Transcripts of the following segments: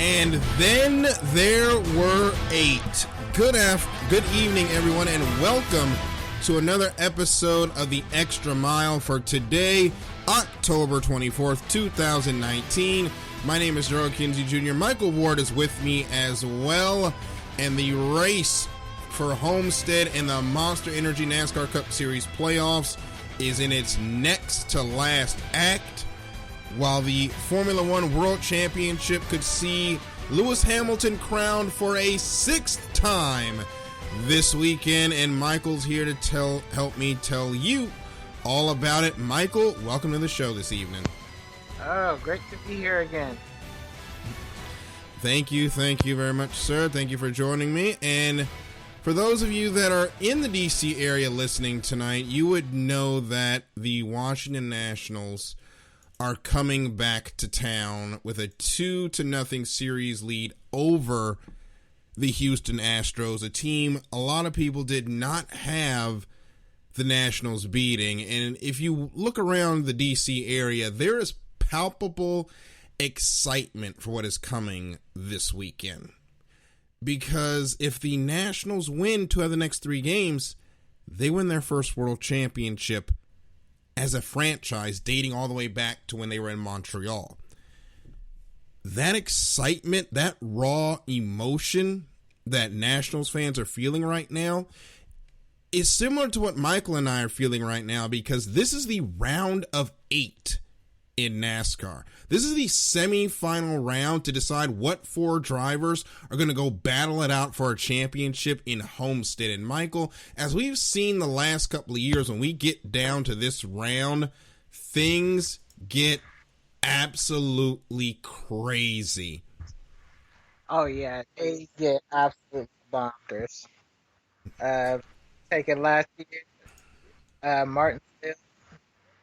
And then there were 8. Good evening, everyone, and welcome to another episode of the Extra Mile for today, October 24th, 2019. My name is Gerald Kinsey Jr. Michael Ward is with me as well, and the race for Homestead and the Monster Energy NASCAR Cup Series playoffs is in its next to last act, while the Formula One World Championship could see Lewis Hamilton crowned for a 6th time this weekend, and Michael's here to help me tell you all about it. Michael, welcome to the show this evening. Oh, great to be here again. Thank you very much, sir. Thank you for joining me. And for those of you that are in the DC area listening tonight, you would know that the Washington Nationals are coming back to town with a 2-0 series lead over the Houston Astros, a team a lot of people did not have the Nationals beating. And if you look around the DC area, there is palpable excitement for what is coming this weekend. Because if the Nationals win 2 of the next 3 games, they win their first world championship as a franchise, dating all the way back to when they were in Montreal. That excitement, that raw emotion that Nationals fans are feeling right now is similar to what Michael and I are feeling right now, because this is the round of 8 in NASCAR. This is the semi-final round to decide what 4 drivers are going to go battle it out for a championship in Homestead. And Michael, as we've seen the last couple of years, when we get down to this round, things get absolutely crazy. Oh yeah, they get absolute bonkers. Take it last year, Martinsville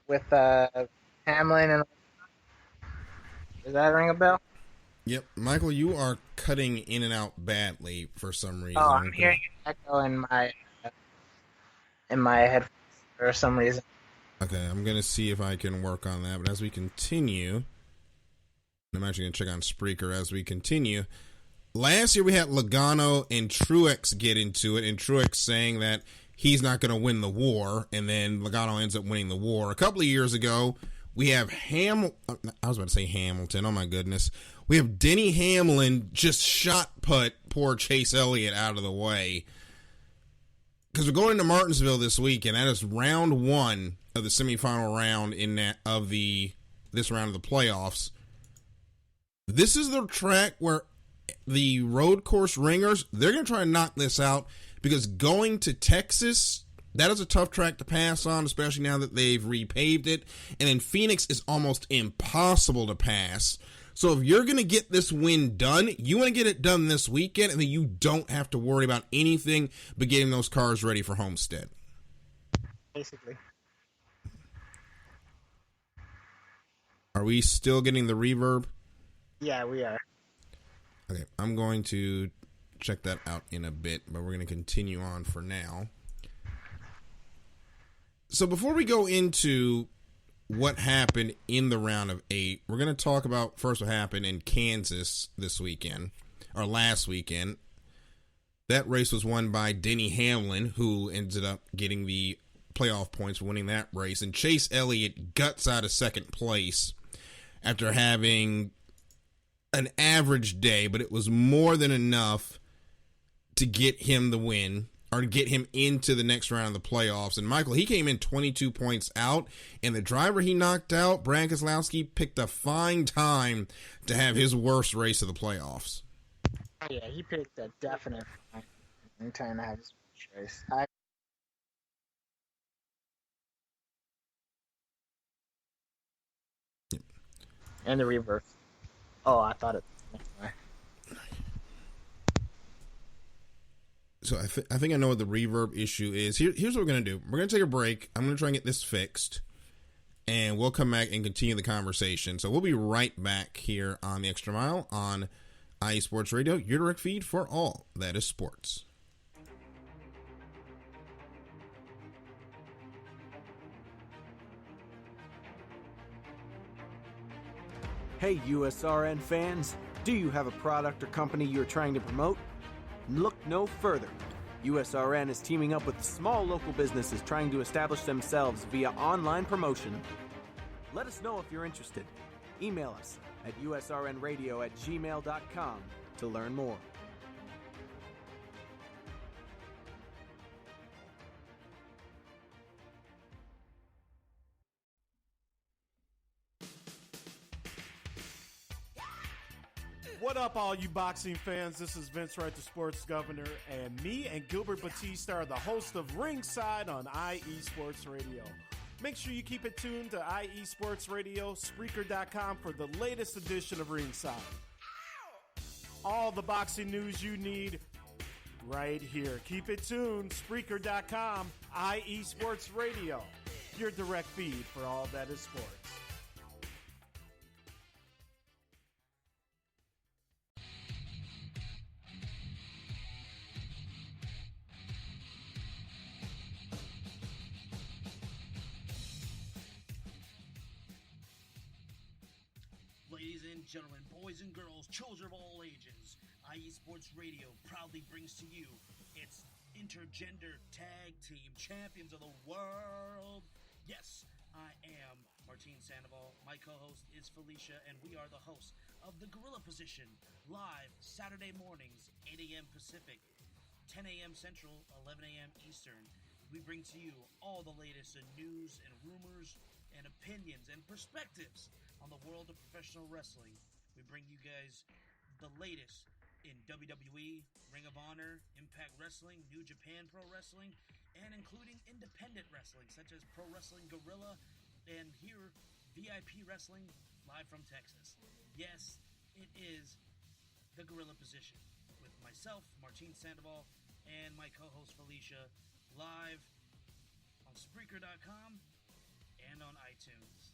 with Hamlin, and does that ring a bell? Yep, Michael, you are cutting in and out badly for some reason. Oh, I'm hearing an echo in my head for some reason. Okay, I'm gonna see if I can work on that. But as we continue, I'm actually gonna check on Spreaker as we continue. Last year we had Logano and Truex get into it, and Truex saying that he's not gonna win the war, and then Logano ends up winning the war. A couple of years ago, we have Hamilton. Oh my goodness. We have Denny Hamlin just shot put poor Chase Elliott out of the way. Because we're going to Martinsville this week, and that is round 1 of the semifinal round this round of the playoffs. This is the track where the road course ringers, they're going to try and knock this out, because going to Texas, that is a tough track to pass on, especially now that they've repaved it. And then Phoenix is almost impossible to pass. So if you're going to get this win done, you want to get it done this weekend, and then you don't have to worry about anything but getting those cars ready for Homestead. Basically. Are we still getting the reverb? Yeah, we are. Okay, I'm going to check that out in a bit, but we're going to continue on for now. So before we go into what happened in the round of 8, we're going to talk about first what happened in Kansas this weekend, or last weekend. That race was won by Denny Hamlin, who ended up getting the playoff points for winning that race. And Chase Elliott guts out of second place after having an average day, but it was more than enough to get him the win, or to get him into the next round of the playoffs. And Michael, he came in 22 points out, and the driver he knocked out, Brad Keselowski, picked a fine time to have his worst race of the playoffs. Yeah, he picked a definite time to have his worst race. And the reverse. Oh, I thought it. Anyway. So I think I know what the reverb issue is. Here's what we're going to do. We're going to take a break. I'm going to try and get this fixed, and we'll come back and continue the conversation. So we'll be right back here on The Extra Mile on IE Sports Radio, your direct feed for all that is sports. Hey USRN fans, Do you have a product or company you're trying to promote? Look no further. USRN is teaming up with small local businesses trying to establish themselves via online promotion. Let us know if you're interested. Email us at usrnradio@gmail.com to learn more. What up, all you boxing fans? This is Vince Wright, the sports governor, and me and Gilbert Batista are the host of Ringside on IE Sports Radio. Make sure you keep it tuned to IE Sports Radio, Spreaker.com for the latest edition of Ringside. All the boxing news you need right here. Keep it tuned, Spreaker.com, IE Sports Radio, your direct feed for all that is sports. Ladies and gentlemen, boys and girls, children of all ages, IE Sports Radio proudly brings to you its intergender tag team champions of the world. Yes, I am Martin Sandoval. My co-host is Felicia, and we are the hosts of The Gorilla Position, live Saturday mornings, 8 a.m. Pacific, 10 a.m. Central, 11 a.m. Eastern. We bring to you all the latest in news and rumors and opinions and perspectives on the world of professional wrestling. We bring you guys the latest in WWE, Ring of Honor, Impact Wrestling, New Japan Pro Wrestling, and including independent wrestling such as Pro Wrestling Guerrilla and here VIP Wrestling live from Texas. Yes, it is the Gorilla Position with myself, Martin Sandoval, and my co-host Felicia, live on Spreaker.com and on iTunes.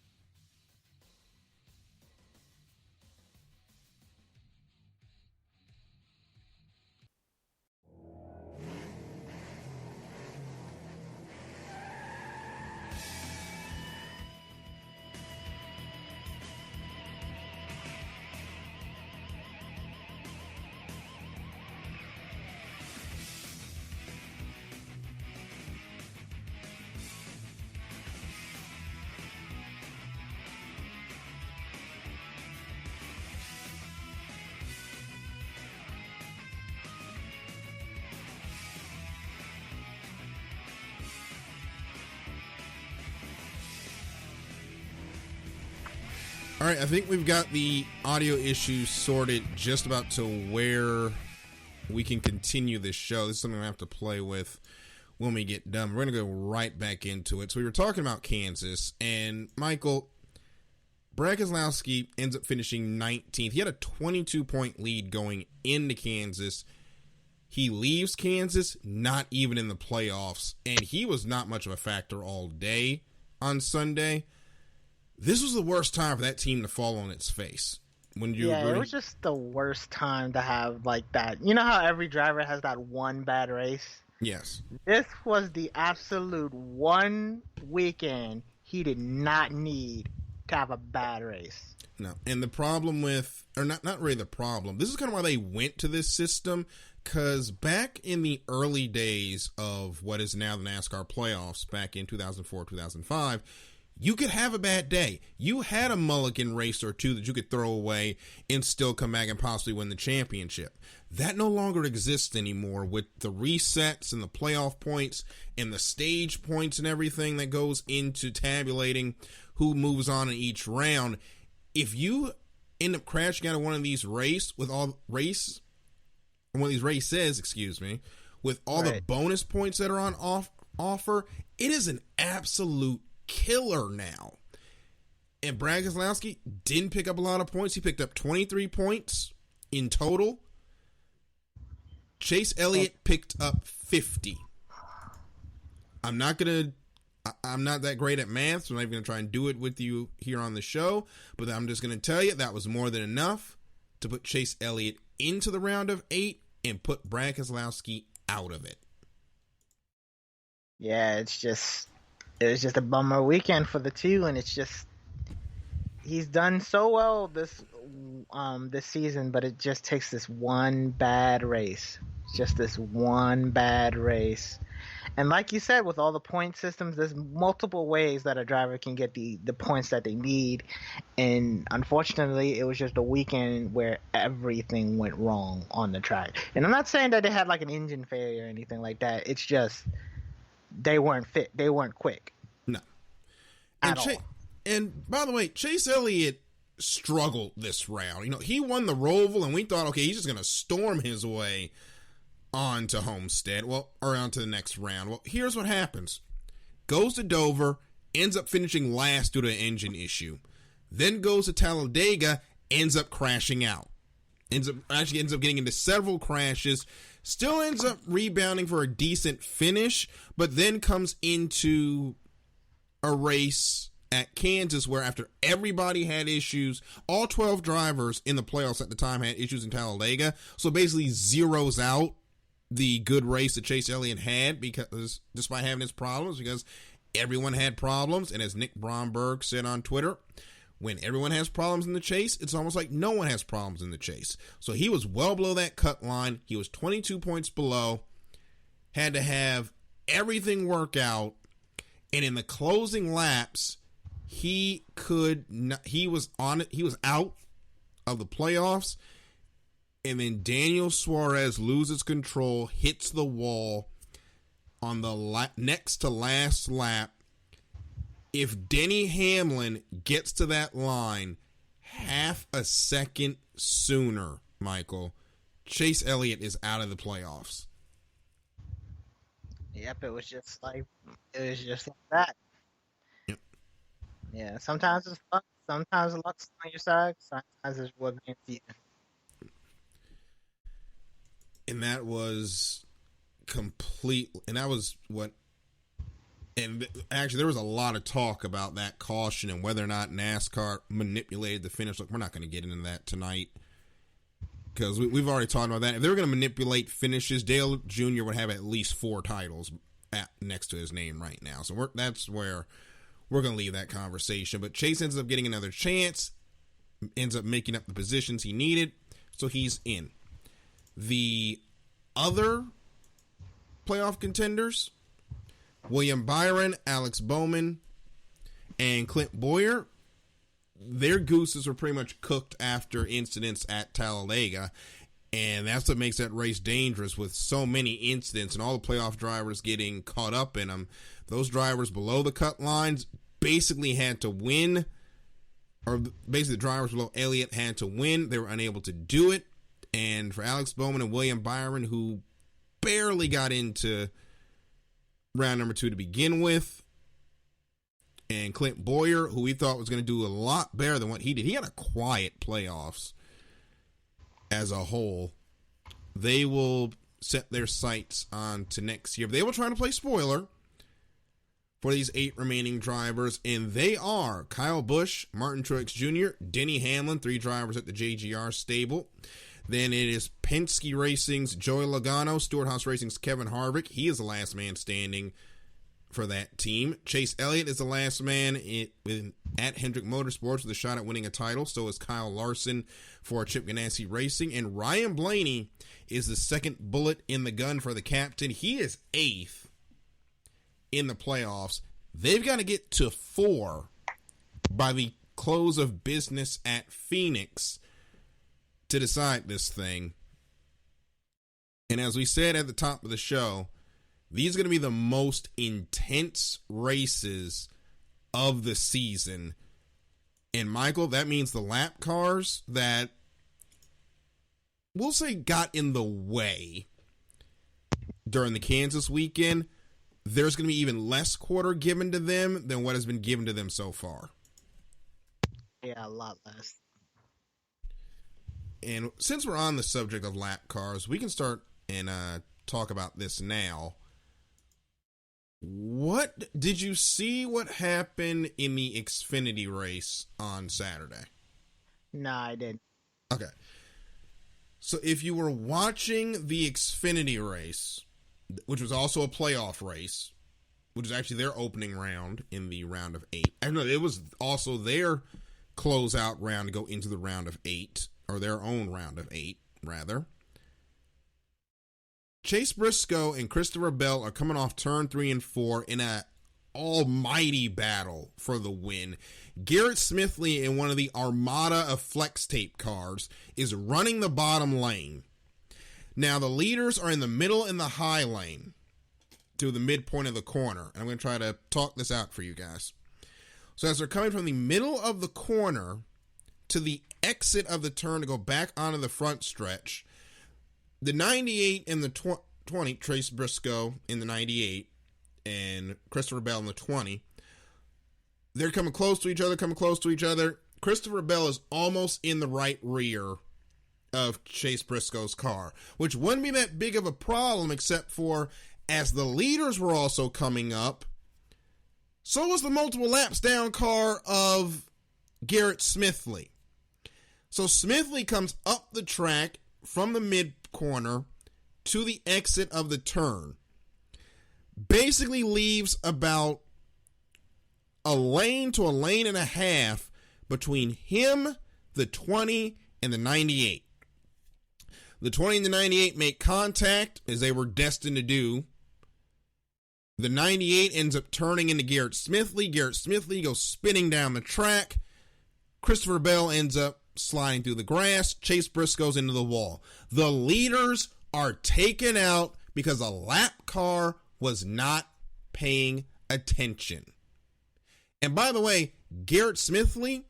All right, I think we've got the audio issues sorted just about to where we can continue this show. This is something I have to play with when we get done. We're going to go right back into it. So we were talking about Kansas, and Michael, Brad Keselowski ends up finishing 19th. He had a 22-point lead going into Kansas. He leaves Kansas, not even in the playoffs, and he was not much of a factor all day on Sunday. This was the worst time for that team to fall on its face. It was just the worst time to have like that. You know how every driver has that one bad race? Yes. This was the absolute one weekend he did not need to have a bad race. No. And the problem with, or not really the problem, this is kind of why they went to this system, because back in the early days of what is now the NASCAR playoffs, back in 2004, 2005, you could have a bad day. You had a mulligan race or two that you could throw away and still come back and possibly win the championship. That no longer exists anymore with the resets and the playoff points and the stage points and everything that goes into tabulating who moves on in each round. If you end up crashing out of one of these races, with all the bonus points that are on offer, it is an absolute killer now. And Brad Keselowski didn't pick up a lot of points. He picked up 23 points in total. Chase Elliott picked up 50. I'm not that great at math, so I'm not even going to try and do it with you here on the show, but I'm just going to tell you that was more than enough to put Chase Elliott into the round of 8 and put Brad Keselowski out of it. Yeah, it was just a bummer weekend for the two, and it's just, he's done so well this this season, but it just takes this one bad race. Just this one bad race. And like you said, with all the point systems, there's multiple ways that a driver can get the points that they need. And unfortunately, it was just a weekend where everything went wrong on the track. And I'm not saying that they had like an engine failure or anything like that. It's just they weren't fit. They weren't quick. No. At all. And by the way, Chase Elliott struggled this round. You know, he won the Roval, and we thought, okay, he's just going to storm his way on to Homestead, or on to the next round. Well, here's what happens. Goes to Dover, ends up finishing last due to an engine issue. Then goes to Talladega, ends up crashing out. Ends up getting into several crashes. Still ends up rebounding for a decent finish, but then comes into a race at Kansas where after everybody had issues, all 12 drivers in the playoffs at the time had issues in Talladega, so basically zeroes out the good race that Chase Elliott had, because despite having his problems, because everyone had problems. And as Nick Bromberg said on Twitter, when everyone has problems in the chase, it's almost like no one has problems in the chase. So he was well below that cut line. He was 22 points below, had to have everything work out. And in the closing laps, he was out of the playoffs. And then Daniel Suarez loses control, hits the wall on the next to last lap. If Denny Hamlin gets to that line half a second sooner, Michael, Chase Elliott is out of the playoffs. Yep, it was just like that. Yep. Yeah, sometimes it's luck, sometimes luck's on your side, sometimes it's what against you. And that was and actually there was a lot of talk about that caution and whether or not NASCAR manipulated the finish. Look, we're not going to get into that tonight because we've already talked about that. If they were going to manipulate finishes, Dale Jr. would have at least 4 titles next to his name right now. So that's where we're going to leave that conversation. But Chase ends up getting another chance, ends up making up the positions he needed, so he's in. The other playoff contenders, William Byron, Alex Bowman, and Clint Boyer, their gooses were pretty much cooked after incidents at Talladega, and that's what makes that race dangerous with so many incidents and all the playoff drivers getting caught up in them. Those drivers below the cut lines basically had to win, or basically the drivers below Elliott had to win. They were unable to do it. And for Alex Bowman and William Byron, who barely got into round number 2 to begin with, and Clint Boyer, who we thought was going to do a lot better than what he did. He had a quiet playoffs as a whole. They will set their sights on to next year. They will try to play spoiler for these 8 remaining drivers, and they are Kyle Busch, Martin Truex Jr., Denny Hamlin, 3 drivers at the JGR stable. Then it is Penske Racing's Joey Logano, Stewart-Haas Racing's Kevin Harvick. He is the last man standing for that team. Chase Elliott is the last man at Hendrick Motorsports with a shot at winning a title. So is Kyle Larson for Chip Ganassi Racing. And Ryan Blaney is the second bullet in the gun for the captain. He is 8th in the playoffs. They've got to get to 4 by the close of business at Phoenix to decide this thing. And as we said at the top of the show, these are going to be the most intense races of the season. And Michael, that means the lap cars that we'll say got in the way during the Kansas weekend, there's going to be even less quarter given to them than what has been given to them so far. Yeah, a lot less. And since we're on the subject of lap cars, we can start and talk about this now. What did you see what happened in the Xfinity race on Saturday? No, I didn't. Okay. So if you were watching the Xfinity race, which was also a playoff race, which is actually their opening round in the round of 8. I know it was also their closeout round to go into the round of 8, or their own round of 8, rather. Chase Briscoe and Christopher Bell are coming off turn 3 and 4 in a almighty battle for the win. Garrett Smithley, in one of the armada of flex tape cars, is running the bottom lane. Now, the leaders are in the middle and the high lane to the midpoint of the corner. And I'm going to try to talk this out for you guys. So as they're coming from the middle of the corner to the exit of the turn to go back onto the front stretch, the 98 and the 20, Trace Briscoe in the 98 and Christopher Bell in the 20, they're coming close to each other, Christopher Bell is almost in the right rear of Chase Briscoe's car, which wouldn't be that big of a problem except for as the leaders were also coming up, so was the multiple laps down car of Garrett Smithley. So Smithley comes up the track from the mid corner to the exit of the turn. Basically leaves about a lane to a lane and a half between him, the 20, and the 98. The 20 and the 98 make contact, as they were destined to do. The 98 ends up turning into Garrett Smithley. Garrett Smithley goes spinning down the track. Christopher Bell ends up sliding through the grass. Chase Briscoe's into the wall. The leaders are taken out because a lap car was not paying attention. And by the way, Garrett Smithley,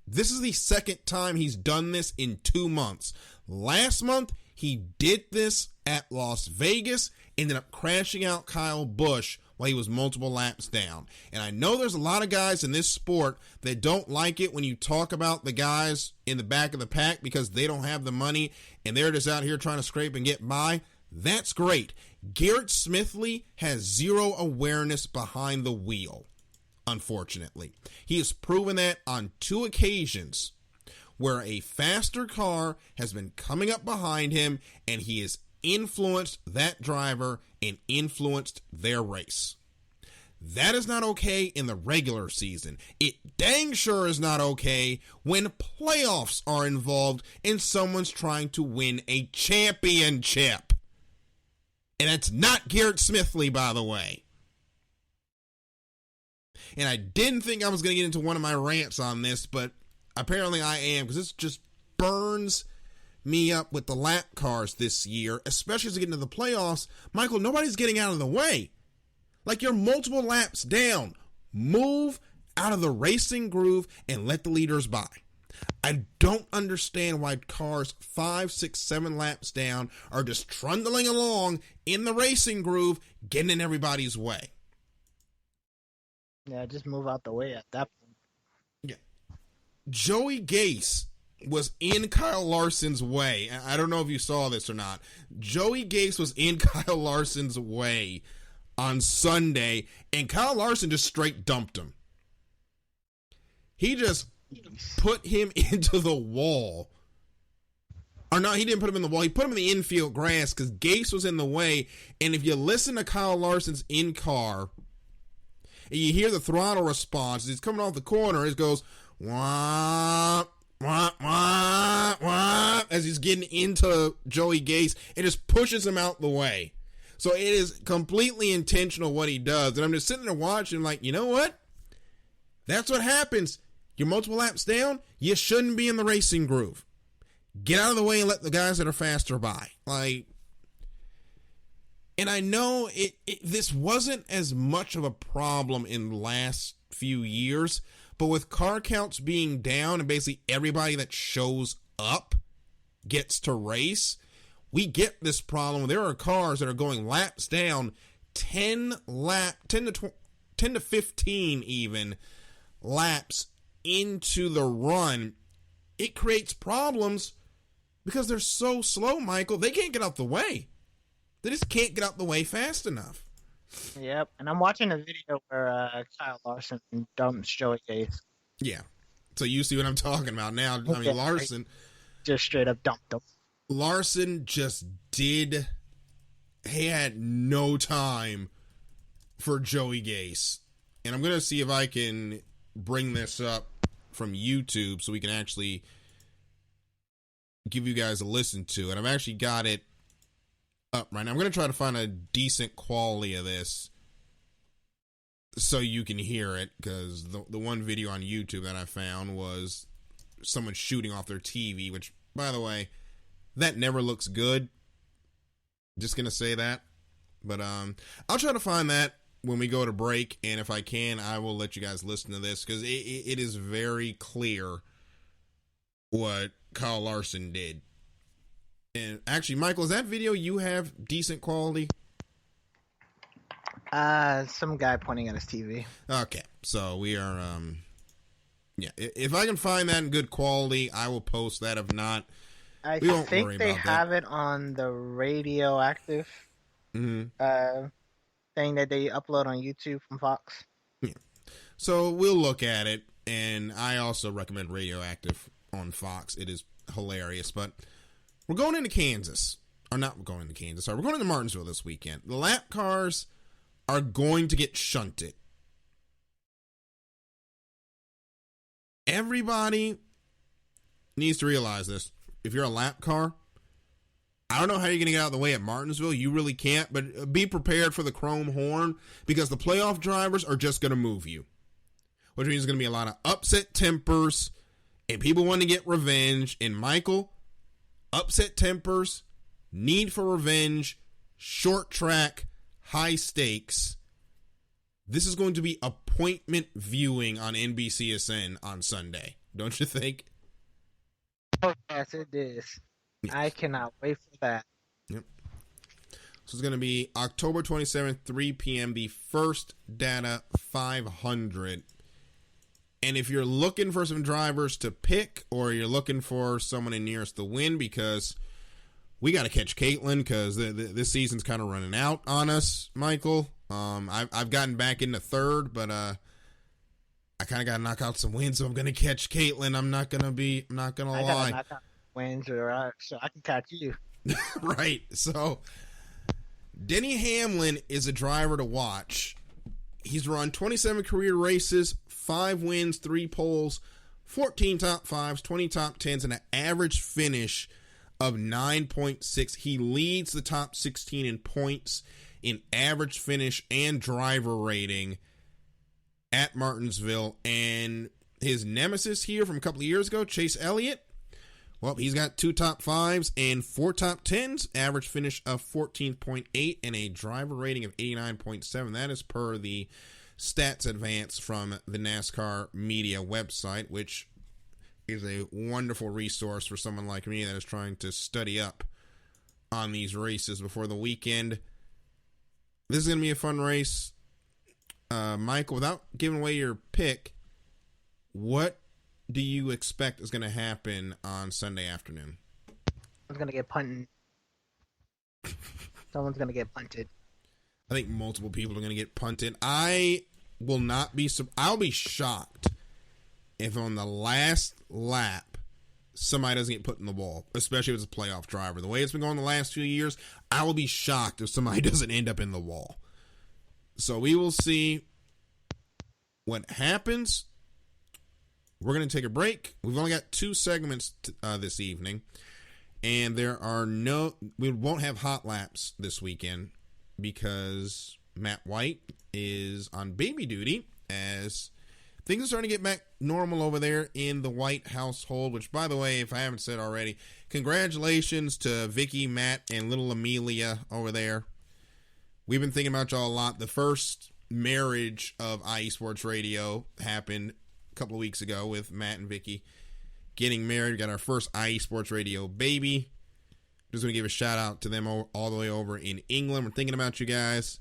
this is the second time he's done this in 2 months. Last month, he did this at Las Vegas, ended up crashing out Kyle Busch while he was multiple laps down. And I know there's a lot of guys in this sport that don't like it when you talk about the guys in the back of the pack because they don't have the money and they're just out here trying to scrape and get by. That's great. Garrett Smithley has zero awareness behind the wheel, unfortunately. He has proven that on 2 occasions where a faster car has been coming up behind him and he has influenced that driver and influenced their race. That is not okay in the regular season. It dang sure is not okay when playoffs are involved and someone's trying to win a championship. And it's not Garrett Smithley, by the way. And I didn't think I was going to get into one of my rants on this, but apparently I am, because this just burns me up with the lap cars this year, especially as we get into the playoffs. Michael, nobody's getting out of the way. Like, you're multiple laps down. Move out of the racing groove and let the leaders by. I don't understand why cars 5, 6, 7 laps down are just trundling along in the racing groove, getting in everybody's way. Yeah, just move out the way at that point. Yeah. Joey Gase was in Kyle Larson's way. I don't know if you saw this or not. Joey Gase was in Kyle Larson's way on Sunday, and Kyle Larson just straight dumped him. He just put him into the wall. Or no, he didn't put him in the wall. He put him in the infield grass because Gase was in the way. And if you listen to Kyle Larson's in-car, and you hear the throttle response, as he's coming off the corner, it goes, wah, wah, wah, wah, as he's getting into Joey Gase. It just pushes him out the way. So it is completely intentional what he does. And I'm just sitting there watching like, you know what? That's what happens. You're multiple laps down. You shouldn't be in the racing groove. Get out of the way and let the guys that are faster by. Like, and I know this wasn't as much of a problem in the last few years, but with car counts being down and basically everybody that shows up gets to race, we get this problem. There are cars that are going laps down 10 to 15 even laps into the run. It creates problems because they're so slow, Michael. They can't get out the way. They just can't get out the way fast enough. Yep, and I'm watching a video where Kyle Larson dumps Joey Gase. Yeah, so you see what I'm talking about now. I mean, Larson just straight up dumped him. Larson just did. He had no time for Joey Gase. And I'm going to see if I can bring this up from YouTube so we can actually give you guys a listen to it. I've actually got it up right now. I'm going to try to find a decent quality of this so you can hear it, because the one video on YouTube that I found was someone shooting off their TV, which, by the way, that never looks good. Just going to say that. But I'll try to find that when we go to break, and if I can, I will let you guys listen to this, because it is very clear what Kyle Larson did. And actually, Michael, is that video you have decent quality? Some guy pointing at his TV. Okay, so we are, yeah, if I can find that in good quality, I will post that. If not, we won't worry about that. I think they have it on the radioactive thing that they upload on YouTube from Fox. Yeah. So we'll look at it, and I also recommend Radioactive on Fox. It is hilarious, but we're going into Kansas. Or not we're going into Kansas. Sorry, we're going into Martinsville this weekend. The lap cars are going to get shunted. Everybody needs to realize this. If you're a lap car, I don't know how you're going to get out of the way at Martinsville. You really can't, but be prepared for the chrome horn, because the playoff drivers are just going to move you. Which means there's going to be a lot of upset tempers and people wanting to get revenge. And Michael, upset tempers, need for revenge, short track, high stakes. This is going to be appointment viewing on NBCSN on Sunday. Don't you think? Oh, yes, it is. Yes. I cannot wait for that. Yep. So it's going to be October 27th, 3 p.m., the first Data 500. And if you're looking for some drivers to pick, or you're looking for someone in nearest the win, because we got to catch Caitlin, because this season's kind of running out on us, Michael. I've gotten back into third, but I kind of got to knock out some wins, so I'm going to catch Caitlin. I'm not going to lie. I got to knock out wins, so I can catch you. Right. So Denny Hamlin is a driver to watch. He's run 27 career races, 5 wins, 3 poles, 14 top 5s, 20 top 10s, and an average finish of 9.6. He leads the top 16 in points, in average finish, and driver rating at Martinsville. And his nemesis here from a couple of years ago, Chase Elliott, well, he's got 2 top 5s and 4 top 10s, average finish of 14.8, and a driver rating of 89.7. That is per the Stats Advance from the NASCAR media website, which is a wonderful resource for someone like me that is trying to study up on these races before the weekend. This is going to be a fun race. Michael, without giving away your pick, what do you expect is going to happen on Sunday afternoon? Someone's going to get punted. Someone's going to get punted. I think multiple people are going to get punted. I will not be... I'll be shocked if on the last lap somebody doesn't get put in the wall, especially if it's a playoff driver. The way it's been going the last few years, I will be shocked if somebody doesn't end up in the wall. So we will see what happens. We're going to take a break. We've only got 2 segments this evening, and we won't have hot laps this weekend because Matt White is on baby duty, as things are starting to get back normal over there in the White household, which, by the way, if I haven't said already, congratulations to Vicky, Matt, and little Amelia over there. We've been thinking about y'all a lot. The first marriage of IE Sports Radio happened a couple of weeks ago with Matt and Vicky getting married. We got our first IE Sports Radio baby. Just going to give a shout out to them all the way over in England. We're thinking about you guys.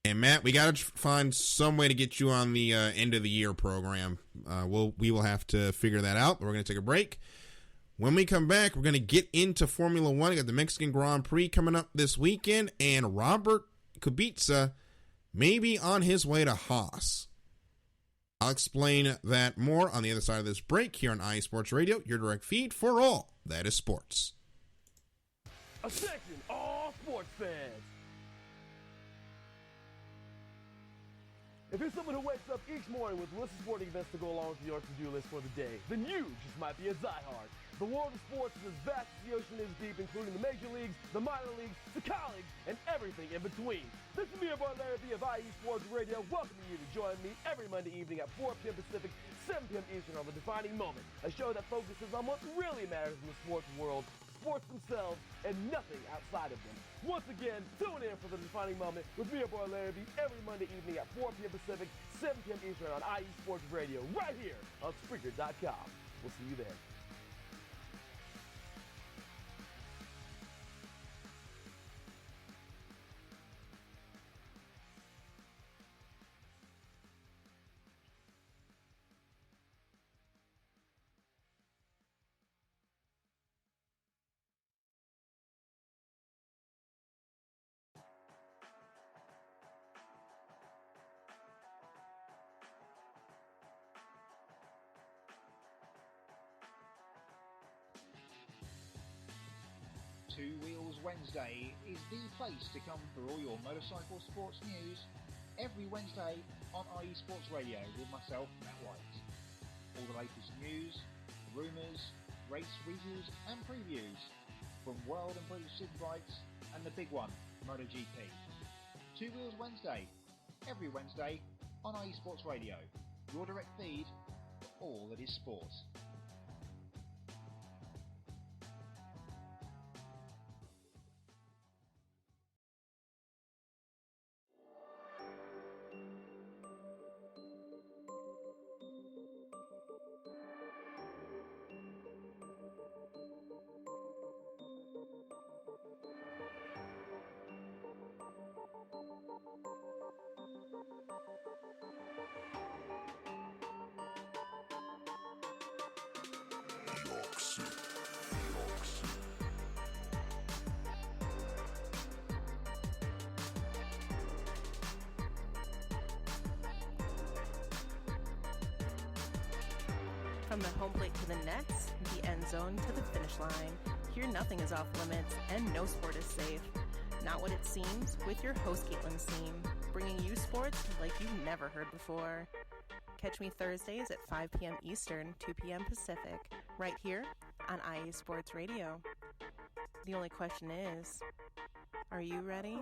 And Matt, we got to find some way to get you on the end of the year program. We will have to figure that out. We're going to take a break. When we come back, we're going to get into Formula One. We got the Mexican Grand Prix coming up this weekend, and Robert Kubica may be on his way to Haas. I'll explain that more on the other side of this break here on IE Sports Radio, your direct feed for all that is sports. Attention, all sports fans. If you're someone who wakes up each morning with lists of sporting events to go along with your to-do list for the day, then you just might be a diehard. The world of sports is as vast as the ocean is deep, including the major leagues, the minor leagues, the college, and everything in between. This is me, your boy Larry B of IE Sports Radio, welcoming you to join me every Monday evening at 4 p.m. Pacific, 7 p.m. Eastern on The Defining Moment, a show that focuses on what really matters in the sports world, sports themselves, and nothing outside of them. Once again, tune in for The Defining Moment with me, your boy Larry B, every Monday evening at 4 p.m. Pacific, 7 p.m. Eastern on IE Sports Radio, right here on Spreaker.com. We'll see you there. Two Wheels Wednesday is the place to come for all your motorcycle sports news every Wednesday on IE Sports Radio with myself, Matt White. All the latest news, rumours, race reviews and previews from World and British Superbikes and the big one, MotoGP. Two Wheels Wednesday, every Wednesday on IE Sports Radio, your direct feed for all that is sport. From the home plate to the nets, the end zone to the finish line, here nothing is off limits and no sport is safe. Not what it seems with your host Caitlin Seam, bringing you sports like you've never heard before. Catch me Thursdays at 5 p.m. Eastern, 2 p.m. Pacific, right here on IE Sports Radio. The only question is, are you ready?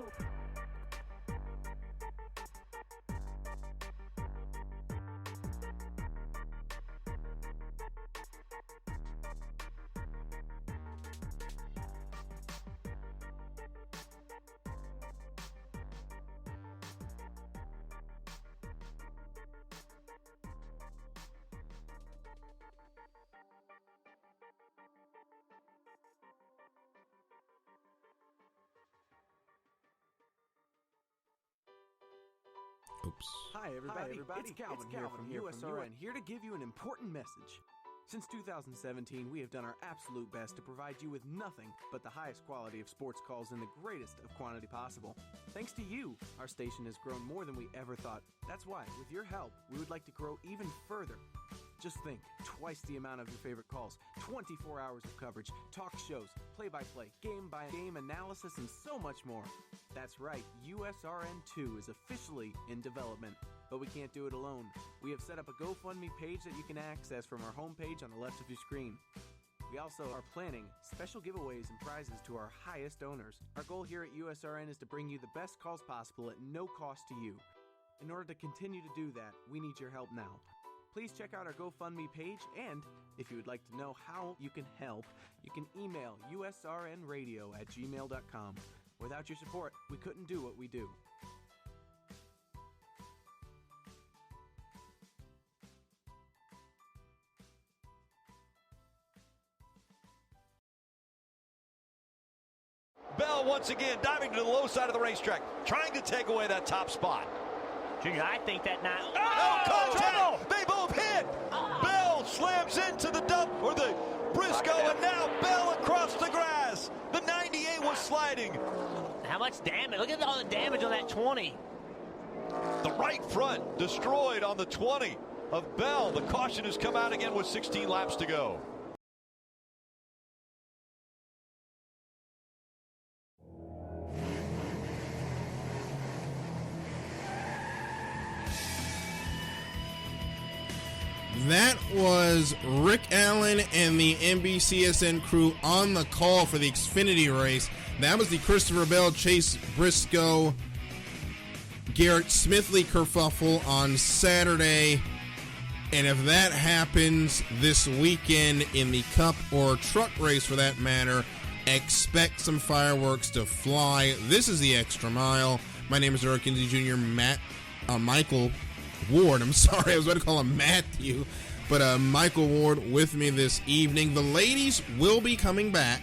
Oops. Hi everybody, it's Calvin here from USRN, here to give you an important message. Since 2017, we have done our absolute best to provide you with nothing but the highest quality of sports calls in the greatest of quantity possible. Thanks to you, our station has grown more than we ever thought. That's why, with your help, we would like to grow even further. Just think, twice the amount of your favorite calls, 24 hours of coverage, talk shows, play-by-play, game-by-game analysis, and so much more. That's right, USRN2 is officially in development, but we can't do it alone. We have set up a GoFundMe page that you can access from our homepage on the left of your screen. We also are planning special giveaways and prizes to our highest owners. Our goal here at USRN is to bring you the best calls possible at no cost to you. In order to continue to do that, we need your help now. Please check out our GoFundMe page, and if you would like to know how you can help, you can email usrnradio@gmail.com. Without your support, we couldn't do what we do. Bell once again diving to the low side of the racetrack, trying to take away that top spot. Junior, I think that now. Contact! They both hit! Bell slams into the dump, or the Briscoe, and now Bell across the grass. The 98 was sliding. How much damage? Look at all the damage on that 20. The right front destroyed on the 20 of Bell. The caution has come out again with 16 laps to go. That was Rick Allen and the NBCSN crew on the call for the Xfinity race. That was the Christopher Bell, Chase Briscoe, Garrett Smithley kerfuffle on Saturday. And if that happens this weekend in the Cup or truck race for that matter, expect some fireworks to fly. This is the Extra Mile. My name is Eric Kinsey Jr. Michael Ward. I'm sorry, I was about to call him Matthew. But Michael Ward with me this evening. The ladies will be coming back.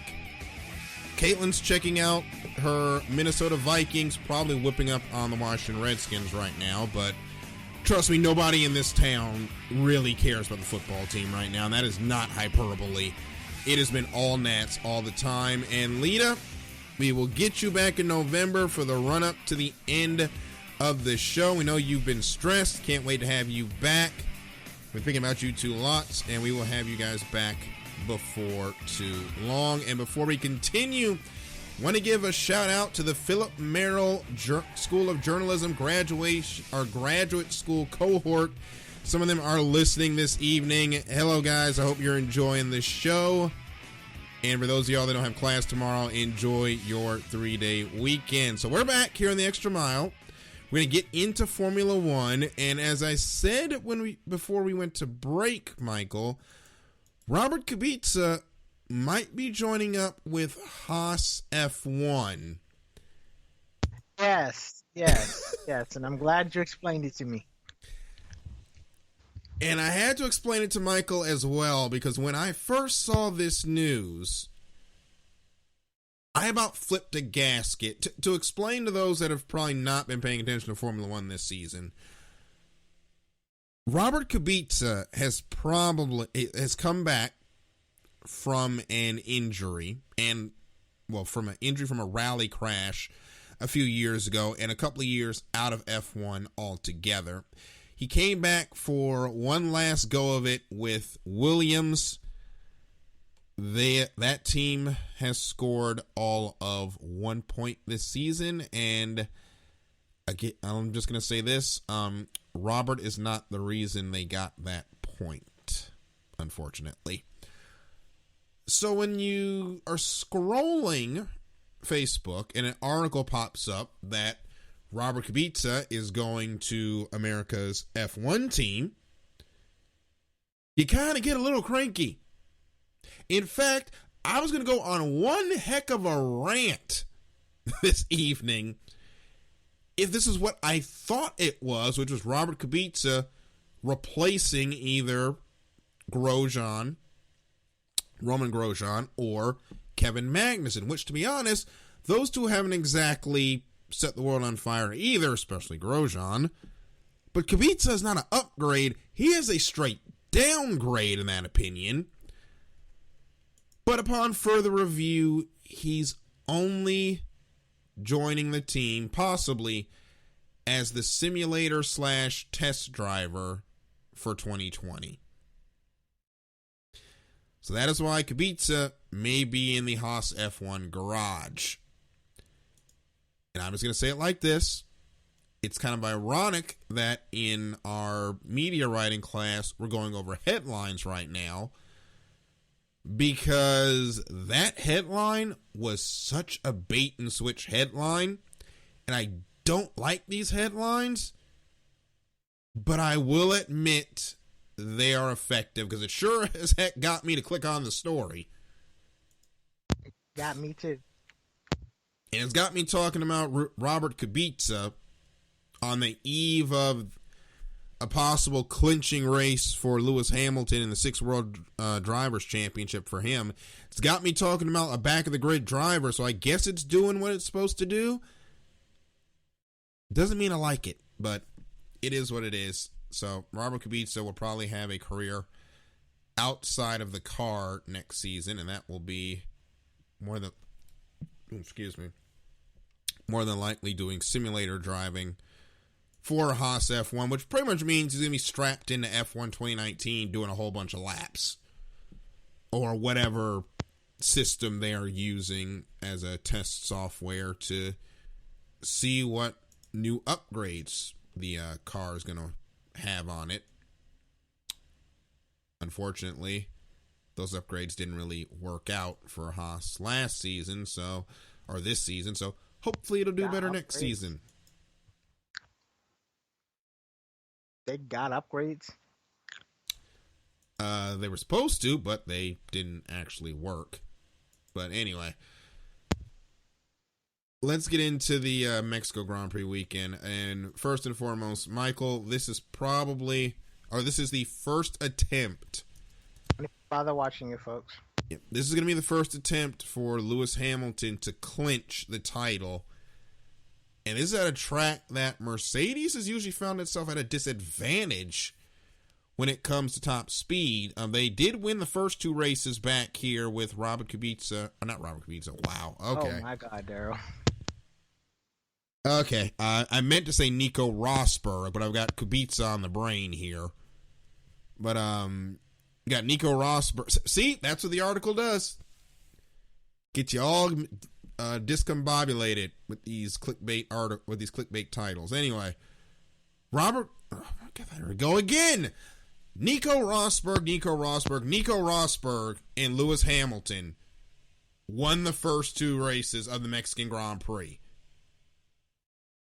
Caitlin's checking out her Minnesota Vikings, probably whipping up on the Washington Redskins right now. But trust me, nobody in this town really cares about the football team right now. And that is not hyperbole. It has been all Nats all the time. And Lita, we will get you back in November for the run-up to the end of the show. We know you've been stressed. Can't wait to have you back. We're thinking about you two lots, and we will have you guys back before too long. And before we continue, want to give a shout out to the Philip Merrill School of Journalism graduate school cohort. Some of them are listening this evening. Hello, guys. I hope you're enjoying the show. And for those of y'all that don't have class tomorrow, enjoy your 3-day weekend. So we're back here on the Extra Mile. We're going to get into Formula One. And as I said before we went to break, Michael, Robert Kubica might be joining up with Haas F1. Yes. And I'm glad you explained it to me. And I had to explain it to Michael as well, because when I first saw this news, I about flipped a gasket. To explain to those that have probably not been paying attention to Formula One this season, Robert Kubica has come back from an injury, from a rally crash a few years ago, and a couple of years out of F1 altogether. He came back for one last go of it with Williams. That team has scored all of 1 point this season, and again, I'm just going to say this. Robert is not the reason they got that point, unfortunately. So when you are scrolling Facebook and an article pops up that Robert Kubica is going to America's F1 team, you kind of get a little cranky. In fact, I was going to go on one heck of a rant this evening if this is what I thought it was, which was Robert Kubica replacing either Roman Grosjean or Kevin Magnussen, which, to be honest, those two haven't exactly set the world on fire either, especially Grosjean. But Kubica is not an upgrade. He is a straight downgrade in that opinion. But upon further review, he's only joining the team, possibly, as the simulator / test driver for 2020. So that is why Kubica may be in the Haas F1 garage. And I'm just going to say it like this. It's kind of ironic that in our media writing class, we're going over headlines right now, because that headline was such a bait and switch headline, and I don't like these headlines, but I will admit they are effective, because it sure as heck got me to click on the story. Got me too. And it's got me talking about Robert Kubica on the eve of a possible clinching race for Lewis Hamilton in the 6th World Drivers' Championship for him. It's got me talking about a back-of-the-grid driver, so I guess it's doing what it's supposed to do. Doesn't mean I like it, but it is what it is. So Robert Kubica will probably have a career outside of the car next season, and that will be more than likely doing simulator driving for Haas F1, which pretty much means he's going to be strapped into F1 2019 doing a whole bunch of laps or whatever system they are using as a test software to see what new upgrades the car is going to have on it. unfortunately, those upgrades didn't really work out for Haas last season, or this season. So hopefully it'll do better next season. They got upgrades. They were supposed to, but they didn't actually work. But anyway, let's get into the Mexico Grand Prix weekend. And first and foremost, Michael, this is the first attempt. Don't bother watching it, folks. Yeah, this is going to be the first attempt for Lewis Hamilton to clinch the title. And this is at a track that Mercedes has usually found itself at a disadvantage when it comes to top speed. They did win the first 2 races back here with Robert Kubica. Not Robert Kubica. Wow. Okay. Oh, my God, Daryl. Okay. I meant to say Nico Rosberg, but I've got Kubica on the brain here. But, got Nico Rosberg. See, that's what the article does. Get you all discombobulated with these clickbait titles. Anyway, Robert. Oh my God, there we go again. Nico Rosberg, and Lewis Hamilton won the first 2 races of the Mexican Grand Prix.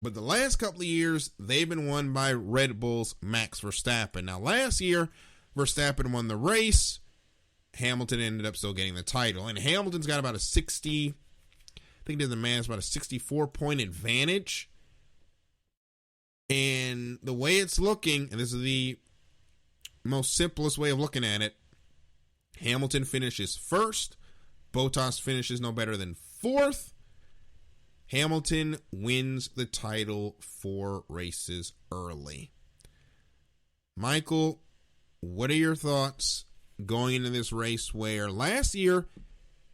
But the last couple of years, they've been won by Red Bull's Max Verstappen. Now, last year, Verstappen won the race. Hamilton ended up still getting the title. And Hamilton's got about a 60, I think did the math, about a 64-point advantage. And the way it's looking, and this is the most simplest way of looking at it, Hamilton finishes first. Bottas finishes no better than 4th. Hamilton wins the title 4 races early. Michael, what are your thoughts going into this race where last year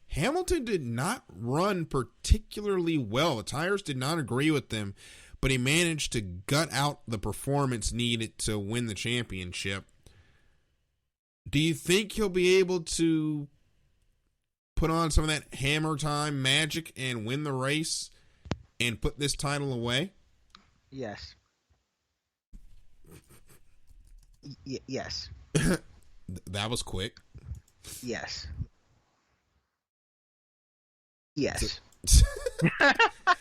Hamilton did not run particularly well? The tires did not agree with them, but he managed to gut out the performance needed to win the championship. Do you think he'll be able to put on some of that hammer time magic and win the race and put this title away? Yes. Yes. That was quick. Yes. Yes.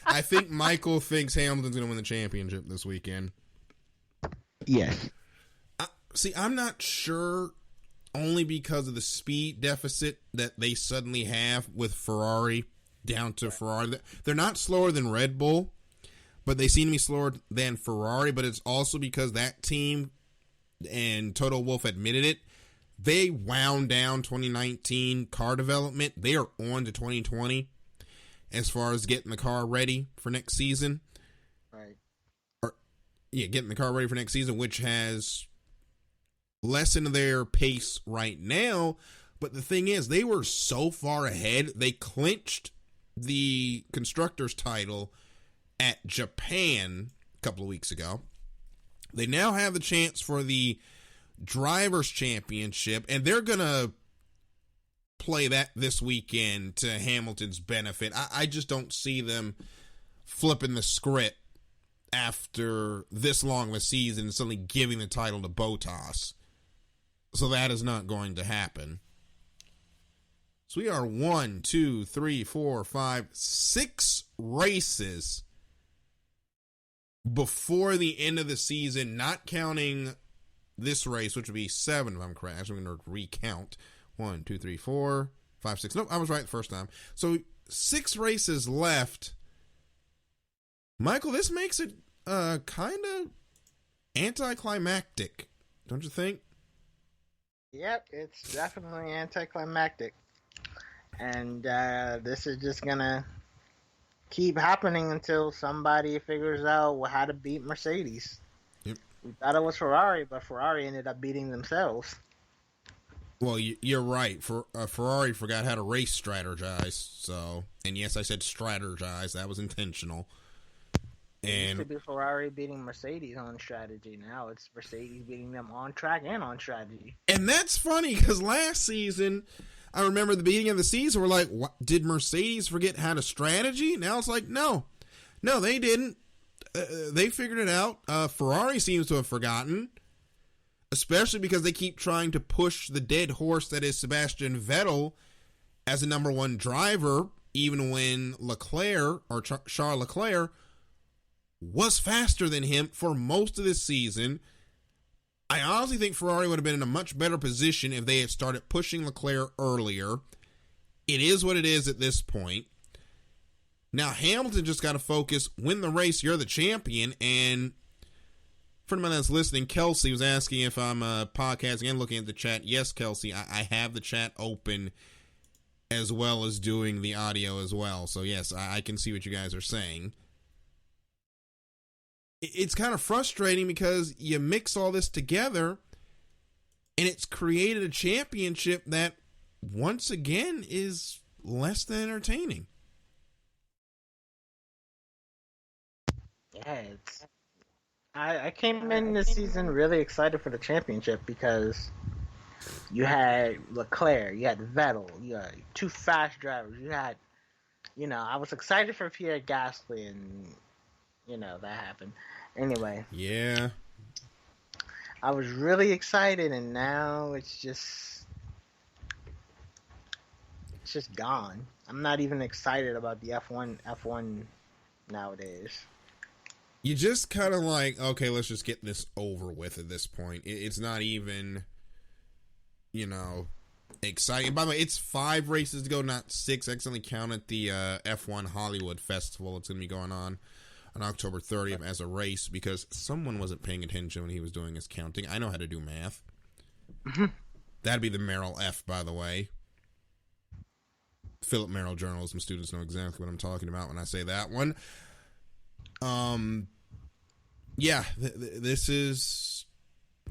I think Michael thinks Hamilton's going to win the championship this weekend. Yes. See, I'm not sure, only because of the speed deficit that they suddenly have with Ferrari down to Ferrari. They're not slower than Red Bull, but they seem to be slower than Ferrari. But it's also because that team, and Toto Wolff admitted it, they wound down 2019 car development. They are on to 2020 as far as getting the car ready for next season. Right. Getting the car ready for next season, which has lessened their pace right now. But the thing is, they were so far ahead. They clinched the constructors title at Japan a couple of weeks ago. They now have the chance for the drivers championship, and they're going to play that this weekend to Hamilton's benefit. I just don't see them flipping the script after this long of a season and suddenly giving the title to Bottas. So that is not going to happen. So we are 6 races before the end of the season, not counting this race, which would be 7 if I'm correct. Actually, I'm going to recount. 1, 2, 3, 4, 5, 6. Nope, I was right the first time. So 6 races left. Michael, this makes it kind of anticlimactic, don't you think? Yep, it's definitely anticlimactic. And this is just going to keep happening until somebody figures out how to beat Mercedes. Yep. We thought it was Ferrari, but Ferrari ended up beating themselves. Well, you're right. Ferrari forgot how to race strategize. So, and yes, I said strategize. That was intentional. It used to be Ferrari beating Mercedes on strategy. Now it's Mercedes beating them on track and on strategy. And that's funny because last season, I remember the beginning of the season, we're like, what, did Mercedes forget how to strategy? Now it's like, no, they didn't. They figured it out. Ferrari seems to have forgotten. especially because they keep trying to push the dead horse that is Sebastian Vettel as a number one driver, even when Leclerc, or Charles Leclerc, was faster than him for most of this season. I honestly think Ferrari would have been in a much better position if they had started pushing Leclerc earlier. It is what it is at this point. Now, Hamilton just got to focus, win the race, you're the champion. And for anyone that's listening, Kelsey was asking if I'm podcasting and looking at the chat. Yes, Kelsey, I have the chat open as well as doing the audio as well. So, yes, I can see what you guys are saying. It's kind of frustrating because you mix all this together and it's created a championship that, once again, is less than entertaining. Yeah, I came in this season really excited for the championship because you had Leclerc, you had Vettel, you had two fast drivers, you had, I was excited for Pierre Gasly, and, that happened. Anyway. Yeah. I was really excited, and now it's just gone. I'm not even excited about the F1 nowadays. You just kind of like, okay, let's just get this over with at this point. It's not even, exciting. By the way, it's 5 races to go, not 6. I accidentally counted the F1 Hollywood Festival. It's going to be going on October 30th as a race because someone wasn't paying attention when he was doing his counting. I know how to do math. That'd be the Merrill F, by the way. Philip Merrill journalism students know exactly what I'm talking about when I say that one. Yeah, this is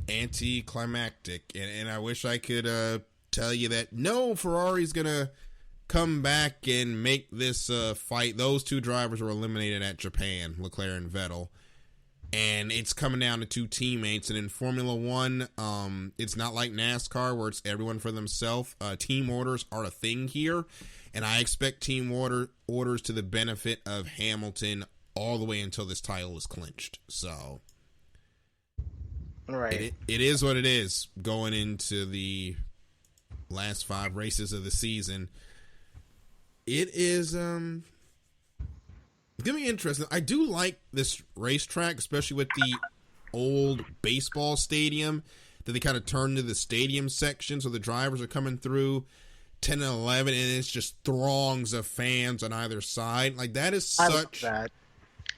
anticlimactic, and I wish I could tell you that no, Ferrari's gonna come back and make this fight. Those two drivers were eliminated at Japan, Leclerc and Vettel, and it's coming down to 2 teammates. And in Formula One, it's not like NASCAR where it's everyone for themselves. Team orders are a thing here, and I expect team orders to the benefit of Hamilton all the way until this title is clinched. So, right, it is what it is going into the last 5 races of the season. It is gonna be interesting. I do like this racetrack, especially with the old baseball stadium that they kind of turned to the stadium section, so the drivers are coming through 10 and 11, and it's just throngs of fans on either side. Like, that is such...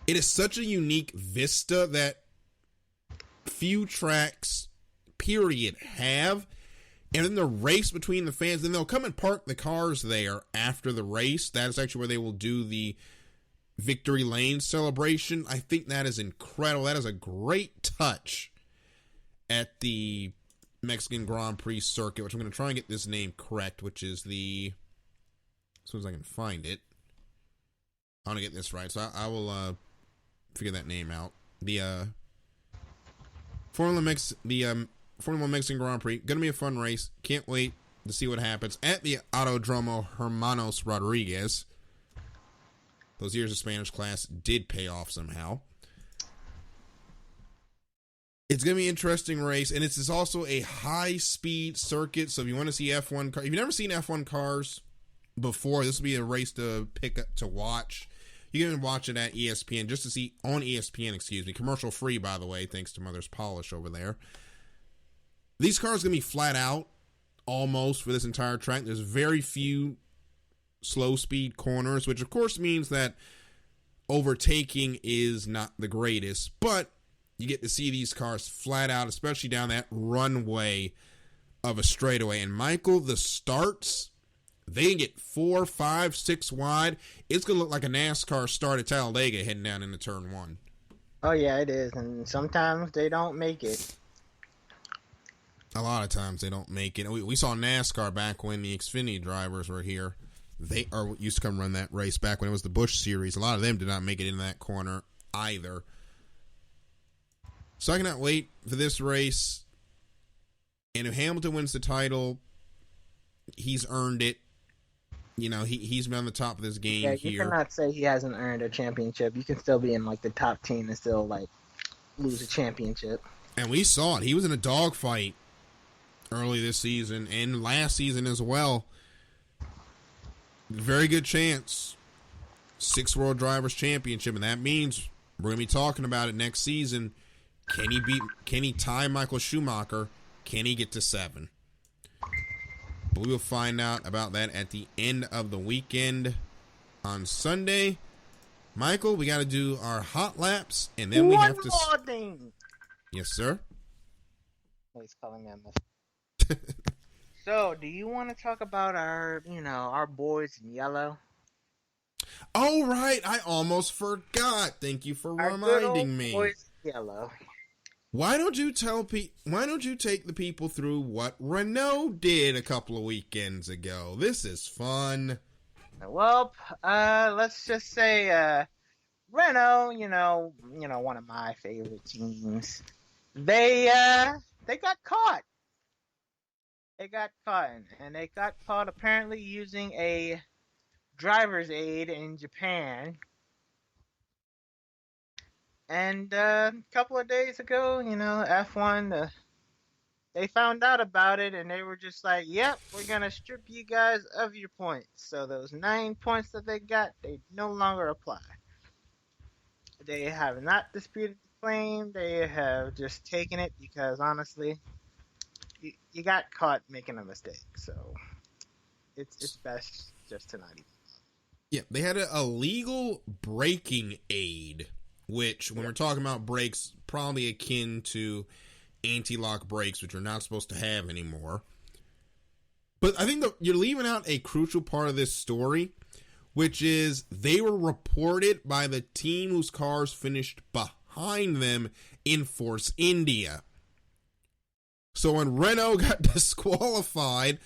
It is such a unique vista that few tracks, period, have. And then the race between the fans, then they'll come and park the cars there after the race. That is actually where they will do the victory lane celebration. I think that is incredible. That is a great touch at the Mexican Grand Prix circuit, which I'm going to try and get this name correct, which is the... As soon as I can find it. I want to get this right, so I will figure that name out. The Formula One Mexican Grand Prix, gonna be a fun race. Can't wait to see what happens at the Autodromo Hermanos Rodriguez. Those years of Spanish class did pay off somehow. It's gonna be an interesting race, and it's also a high-speed circuit. So if you want to see F1 cars, if you've never seen F1 cars before, this will be a race to pick up to watch. You can watch it at ESPN just to see on ESPN. Commercial free, by the way, thanks to Mother's Polish over there. These cars are going to be flat out almost for this entire track. There's very few slow speed corners, which of course means that overtaking is not the greatest, but you get to see these cars flat out, especially down that runway of a straightaway. And Michael, the starts, they can get 4, 5, 6 wide. It's going to look like a NASCAR start at Talladega heading down into turn 1. Oh, yeah, it is. And sometimes they don't make it. A lot of times they don't make it. We saw NASCAR back when the Xfinity drivers were here. They used to come run that race back when it was the Busch Series. A lot of them did not make it in that corner either. So I cannot wait for this race. And if Hamilton wins the title, he's earned it. You know, he's been on the top of this game here. You cannot say he hasn't earned a championship. You can still be in, like, the top team and still, like, lose a championship. And we saw it. He was in a dogfight early this season and last season as well. Very good chance. 6 World Drivers Championship, and that means we're going to be talking about it next season. Can he tie Michael Schumacher? Can he get to 7? But we will find out about that at the end of the weekend on Sunday. Michael, we got to do our hot laps, and then we have to... One more thing. Yes, sir? He's calling me a mess. So, do you want to talk about our boys in yellow? Oh, right. I almost forgot. Thank you for Our reminding me. Boys in yellow. Why don't you take the people through what Renault did a couple of weekends ago? This is fun. Well, let's just say Renault, one of my favorite teams. They got caught. They got caught apparently using a driver's aid in Japan. And a couple of days ago, F1, they found out about it, and they were just like, yep, we're going to strip you guys of your points. So those 9 points that they got, they no longer apply. They have not disputed the claim. They have just taken it because, honestly, you got caught making a mistake. So it's best just to not even. Yeah, they had a legal braking aid, which, when we're talking about brakes, probably akin to anti-lock brakes, which you're not supposed to have anymore. But I think you're leaving out a crucial part of this story, which is they were reported by the team whose cars finished behind them in Force India. So when Renault got disqualified,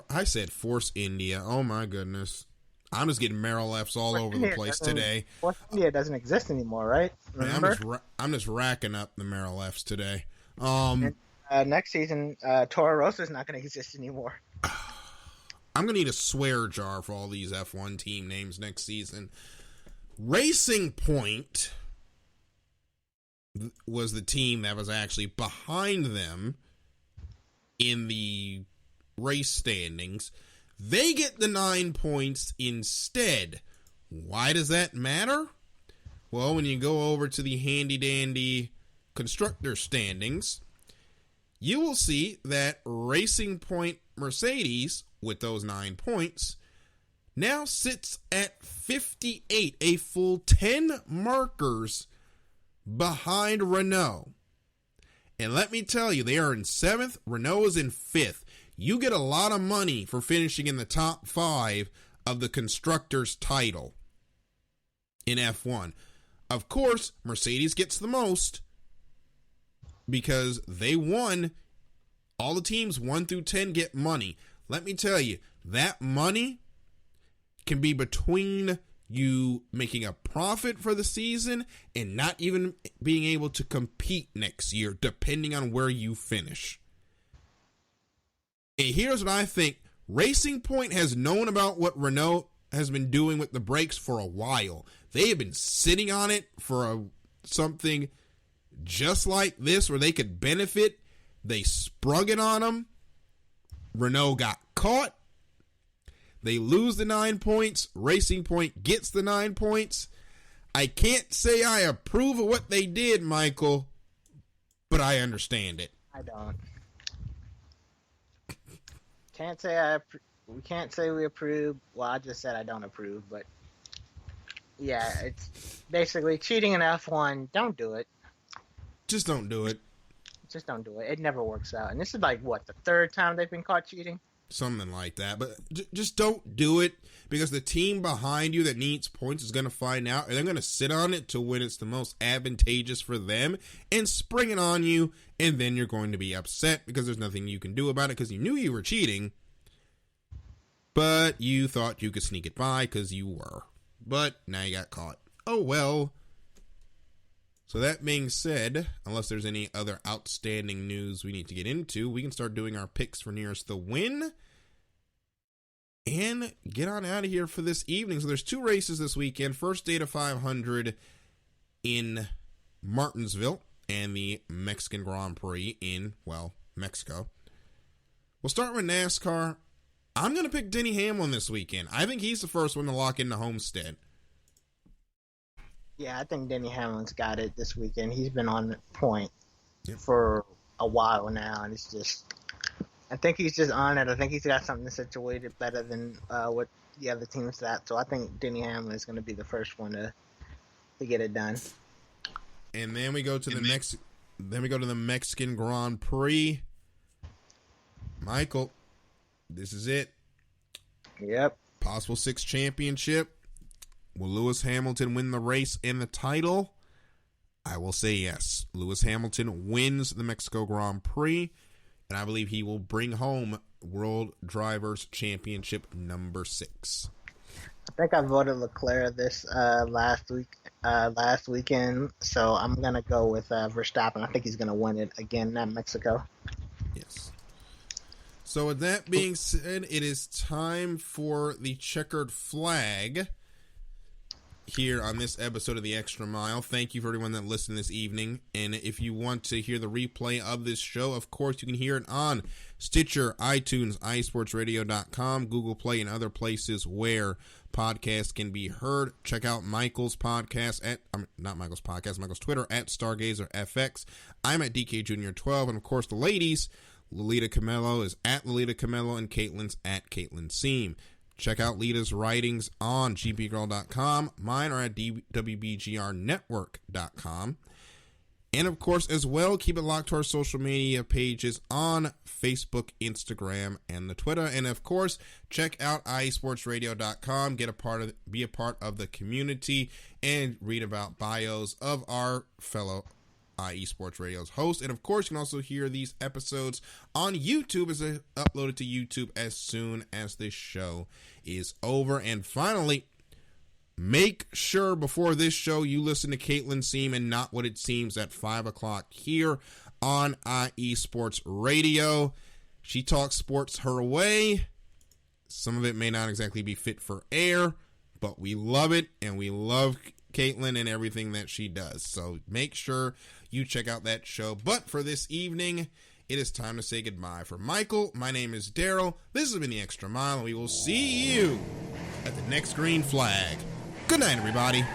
I said Force India. Oh my goodness. I'm just getting Merrill F's all over the place today. Force India doesn't exist anymore, right? Remember? I'm just racking up the Merrill F's today. And, next season, Toro Rosso is not going to exist anymore. I'm going to need a swear jar for all these F1 team names next season. Racing Point was the team that was actually behind them in the race standings. They get the 9 points instead. Why does that matter? Well, when you go over to the handy-dandy constructor standings, you will see that Racing Point Mercedes, with those 9 points, now sits at 58, a full 10 markers behind Renault. And let me tell you, they are in 7th, Renault is in 5th. You get a lot of money for finishing in the top 5 of the constructor's title in F1. Of course, Mercedes gets the most because they won. All the teams 1 through 10 get money. Let me tell you, that money can be between you making a profit for the season and not even being able to compete next year, depending on where you finish. And here's what I think. Racing Point has known about what Renault has been doing with the brakes for a while. They have been sitting on it for something just like this where they could benefit. They sprung it on them. Renault got caught. They lose the 9 points. Racing Point gets the 9 points. I can't say I approve of what they did, Michael, but I understand it. I don't. We can't say we approve. Well, I just said I don't approve, but yeah, it's basically cheating in F1. Don't do it. Just don't do it. Just don't do it. It never works out. And this is like, what, the 3rd time they've been caught cheating? Something like that. But just don't do it, because the team behind you that needs points is going to find out, and they're going to sit on it to when it's the most advantageous for them and spring it on you, and then you're going to be upset because there's nothing you can do about it because you knew you were cheating, but you thought you could sneak it by because you were. But now you got caught. Oh, well. So that being said, unless there's any other outstanding news we need to get into, we can start doing our picks for nearest the win and get on out of here for this evening. So there's 2 races this weekend. First day to 500 in Martinsville, and the Mexican Grand Prix in, well, Mexico. We'll start with NASCAR. I'm going to pick Denny Hamlin this weekend. I think he's the first one to lock into Homestead. Yeah, I think Denny Hamlin's got it this weekend. He's been on point for a while now, and it's just, I think he's just on it. I think he's got something situated better than what the other team's got. So I think Denny Hamlin is going to be the first one to get it done. And then we go to the Mexican Grand Prix. Michael, this is it. Yep. Possible 6th championship. Will Lewis Hamilton win the race and the title? I will say yes. Lewis Hamilton wins the Mexico Grand Prix, and I believe he will bring home World Drivers' Championship number 6. I think I voted Leclerc this last weekend, so I'm gonna go with Verstappen. I think he's gonna win it again at Mexico. Yes. So with that being said, it is time for the checkered flag here on this episode of The Extra Mile. Thank you for everyone that listened this evening. And if you want to hear the replay of this show, of course, you can hear it on Stitcher, iTunes, iSportsRadio.com, Google Play, and other places where podcasts can be heard. Check out Michael's podcast at, Michael's Twitter at StargazerFX. I'm at DK Jr. 12. And of course, the ladies, Lolita Camello is at Lolita Camello and Caitlin's at Caitlin Seam. Check out Lita's writings on gpgirl.com. Mine are at wbgrnetwork.com. And of course, as well, keep it locked to our social media pages on Facebook, Instagram, and the Twitter. And of course, check out iesportsradio.com. Be a part of the community and read about bios of our fellow IE Sports Radio's host. And of course, you can also hear these episodes on YouTube as they uploaded to YouTube as soon as this show is over. And finally, make sure before this show you listen to Caitlin Seam and Not What It Seems at 5 o'clock here on IE Sports Radio. She talks sports her way. Some of it may not exactly be fit for air, but we love it, and we love Caitlin and everything that she does. So make sure you check out that show. But for this evening, it is time to say goodbye. For Michael, my name is Daryl. This has been The Extra Mile, and we will see you at the next green flag. Good night, everybody.